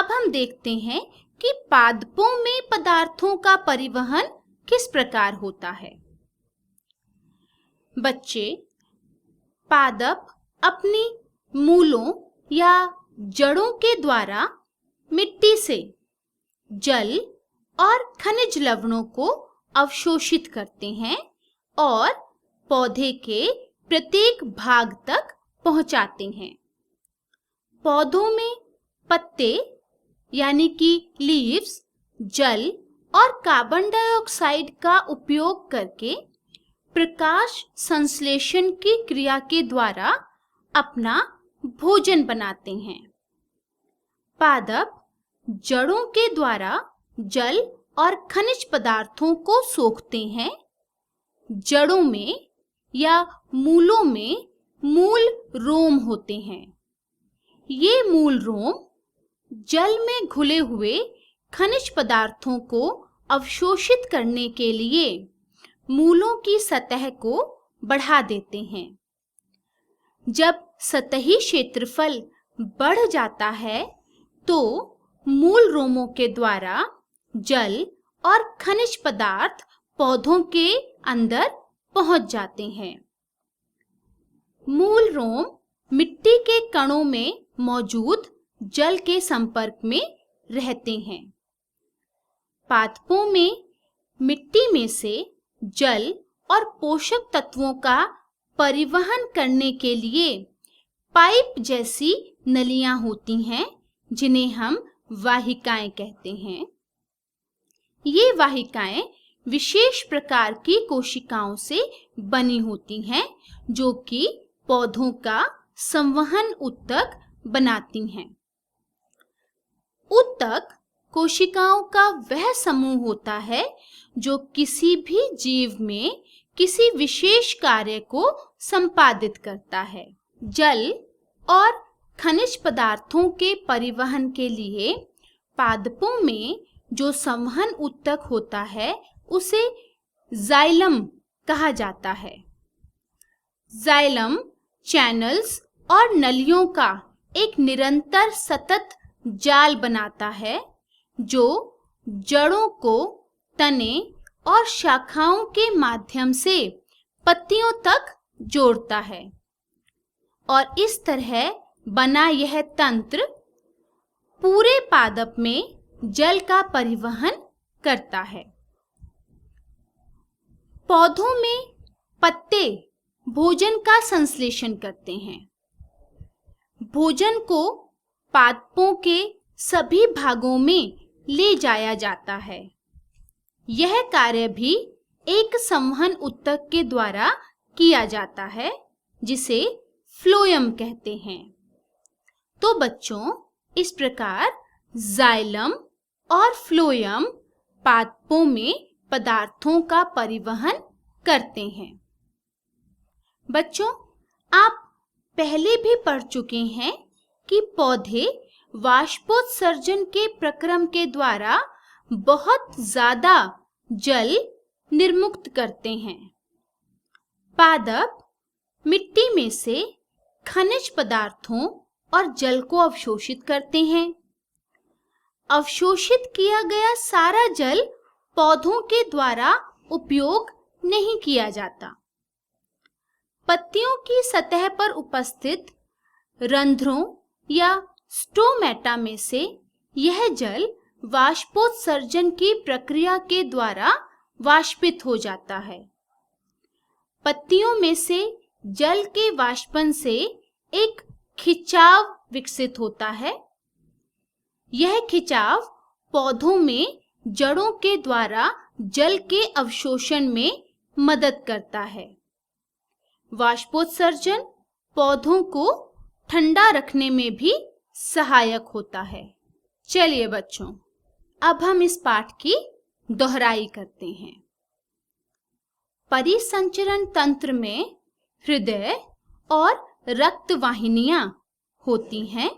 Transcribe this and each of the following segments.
अब हम देखते हैं कि पादपों में पदार्थों का परिवहन किस प्रकार होता है। बच्चे, पादप अपनी मूलों या जड़ों के द्वारा मिट्टी से जल और खनिज लवणों को अवशोषित करते हैं और पौधे के प्रत्येक भाग तक पहुंचाते हैं। पौधों में पत्ते यानी कि लीव्स जल और कार्बन डाइऑक्साइड का उपयोग करके प्रकाश संश्लेषण की क्रिया के द्वारा अपना भोजन बनाते हैं। पादप जड़ों के द्वारा जल और खनिज पदार्थों को सोखते हैं। जड़ों में या मूलों में मूल रोम होते हैं। ये मूल रोम जल में घुले हुए खनिज पदार्थों को अवशोषित करने के लिए मूलों की सतह को बढ़ा देते हैं। जब सतही क्षेत्रफल बढ़ जाता है तो मूल रोमों के द्वारा जल और खनिज पदार्थ पौधों के अंदर पहुंच जाते हैं। मूल रोम मिट्टी के कणों में मौजूद जल के संपर्क में रहते हैं। पादपों में मिट्टी में से जल और पोषक तत्वों का परिवहन करने के लिए पाइप जैसी नलियां होती हैं, जिन्हें हम वाहिकाएं कहते हैं। ये वाहिकाएं विशेष प्रकार की कोशिकाओं से बनी होती हैं, जो कि पौधों का संवहन ऊतक बनाती हैं। ऊतक कोशिकाओं का वह समूह होता है जो किसी भी जीव में किसी विशेष कार्य को संपादित करता है। जल और खनिज पदार्थों के परिवहन के लिए पादपों में जो संवहन ऊतक होता है उसे जाइलम कहा जाता है। जाइलम चैनल्स और नलियों का एक निरंतर सतत जाल बनाता है जो जड़ों को तने और शाखाओं के माध्यम से पत्तियों तक जोड़ता है और इस तरह बना यह तंत्र पूरे पादप में जल का परिवहन करता है। पौधों में पत्ते भोजन का संश्लेषण करते हैं। भोजन को पादपों के सभी भागों में ले जाया जाता है। यह कार्य भी एक संवहन ऊतक के द्वारा किया जाता है, जिसे फ्लोएम कहते हैं। तो बच्चों, इस प्रकार जाइलम और फ्लोएम पादपों में पदार्थों का परिवहन करते हैं। बच्चों, आप पहले भी पढ़ चुके हैं कि पौधे वाष्पोत्सर्जन के प्रक्रम के द्वारा बहुत ज्यादा जल निर्मुक्त करते हैं। पादप मिट्टी में से खनिज पदार्थों और जल को अवशोषित करते हैं। अवशोषित किया गया सारा जल पौधों के द्वारा उपयोग नहीं किया जाता। पत्तियों की सतह पर उपस्थित रंध्रों या स्टोमेटा में से यह जल वाष्पोत्सर्जन की प्रक्रिया के द्वारा वाष्पित हो जाता है। पत्तियों में से जल के वाष्पन से एक खिंचाव विकसित होता है। यह खिंचाव पौधों में जड़ों के द्वारा जल के अवशोषण में मदद करता है। वाष्पोत्सर्जन पौधों को ठंडा रखने में भी सहायक होता है। चलिए बच्चों, अब हम इस पाठ की दोहराई करते हैं। परिसंचरण तंत्र में हृदय और रक्त वाहिनियां होती हैं।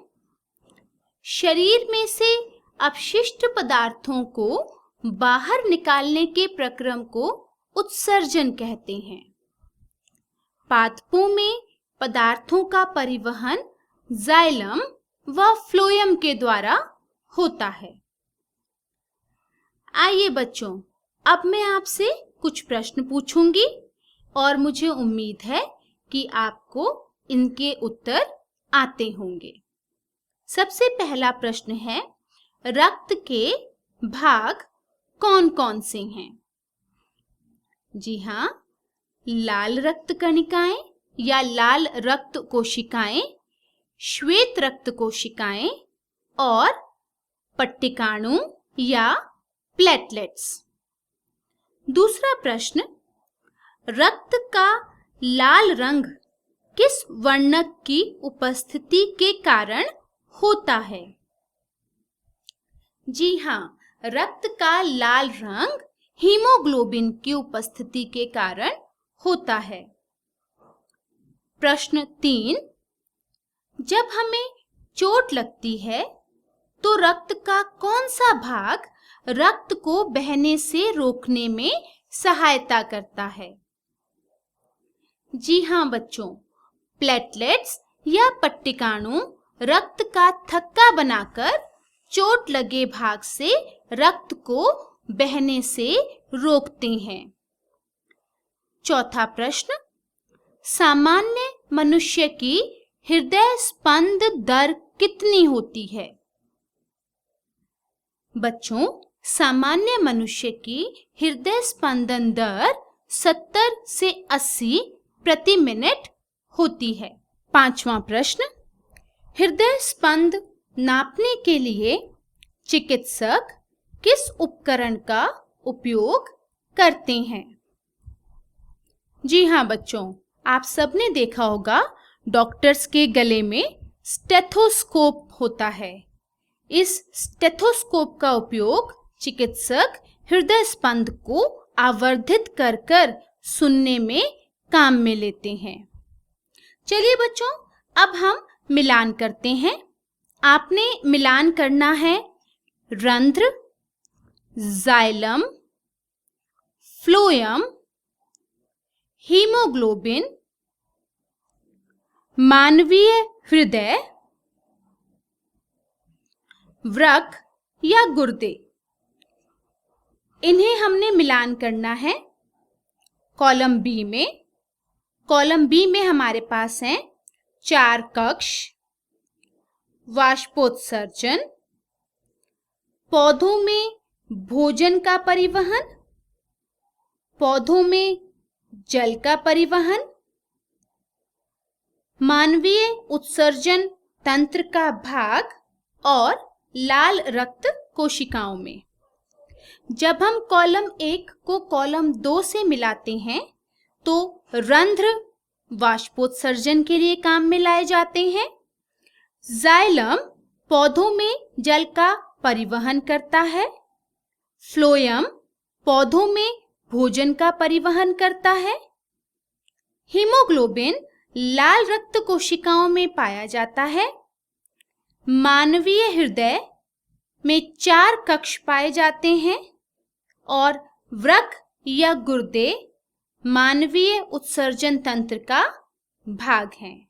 शरीर में से अपशिष्ट पदार्थों को बाहर निकालने के प्रक्रम को उत्सर्जन कहते हैं। पादपों में पदार्थों का परिवहन जाइलम व फ्लोएम के द्वारा होता है। आइए बच्चों, अब मैं आपसे कुछ प्रश्न पूछूंगी और मुझे उम्मीद है कि आपको इनके उत्तर आते होंगे। सबसे पहला प्रश्न है, रक्त के भाग कौन-कौन से हैं? जी हाँ, लाल रक्त कणिकाएं या लाल रक्त कोशिकाएं, श्वेत रक्त कोशिकाएं और पट्टिकाणु या प्लेटलेट्स। दूसरा प्रश्न, रक्त का लाल रंग किस वर्णक की उपस्थिति के कारण होता है? जी हाँ, रक्त का लाल रंग हीमोग्लोबिन की उपस्थिति के कारण होता है। प्रश्न 3, जब हमें चोट लगती है तो रक्त का कौन सा भाग रक्त को बहने से रोकने में सहायता करता है? जी हाँ बच्चों, प्लेटलेट्स या पट्टिकाणु रक्त का थक्का बनाकर चोट लगे भाग से रक्त को बहने से रोकते हैं। चौथा प्रश्न, सामान्य मनुष्य की हृदय स्पंद दर कितनी होती है? बच्चों, सामान्य मनुष्य की हृदय स्पंदन दर 70 से 80 प्रति मिनट होती है। पांचवा प्रश्न, हृदय स्पंद नापने के लिए चिकित्सक किस उपकरण का उपयोग करते हैं? जी हाँ बच्चों, आप सबने देखा होगा डॉक्टर्स के गले में स्टेथोस्कोप होता है। इस स्टेथोस्कोप का उपयोग चिकित्सक हृदय स्पंद को आवर्धित कर कर सुनने में काम में लेते हैं। चलिए बच्चों, अब हम मिलान करते हैं। आपने मिलान करना है रंध्र, जाइलम, फ्लोएम, हीमोग्लोबिन, मानवीय हृदय, वृक्क या गुर्दे। इन्हें हमने मिलान करना है कॉलम बी में। कॉलम बी में हमारे पास हैं 4 कक्ष, वाष्पोत्सर्जन, पौधों में भोजन का परिवहन, पौधों में जल का परिवहन, मानवीय उत्सर्जन तंत्र का भाग और लाल रक्त कोशिकाओं में। जब हम कॉलम 1 को कॉलम 2 से मिलाते हैं तो रंध्र वाष्पोत्सर्जन के लिए काम में लाए जाते हैं, जाइलम पौधों में जल का परिवहन करता है, फ्लोएम पौधों में भोजन का परिवहन करता है, हीमोग्लोबिन लाल रक्त कोशिकाओं में पाया जाता है, मानवीय हृदय में 4 कक्ष पाए जाते हैं और वृक्क या गुर्दे मानवीय उत्सर्जन तंत्र का भाग हैं।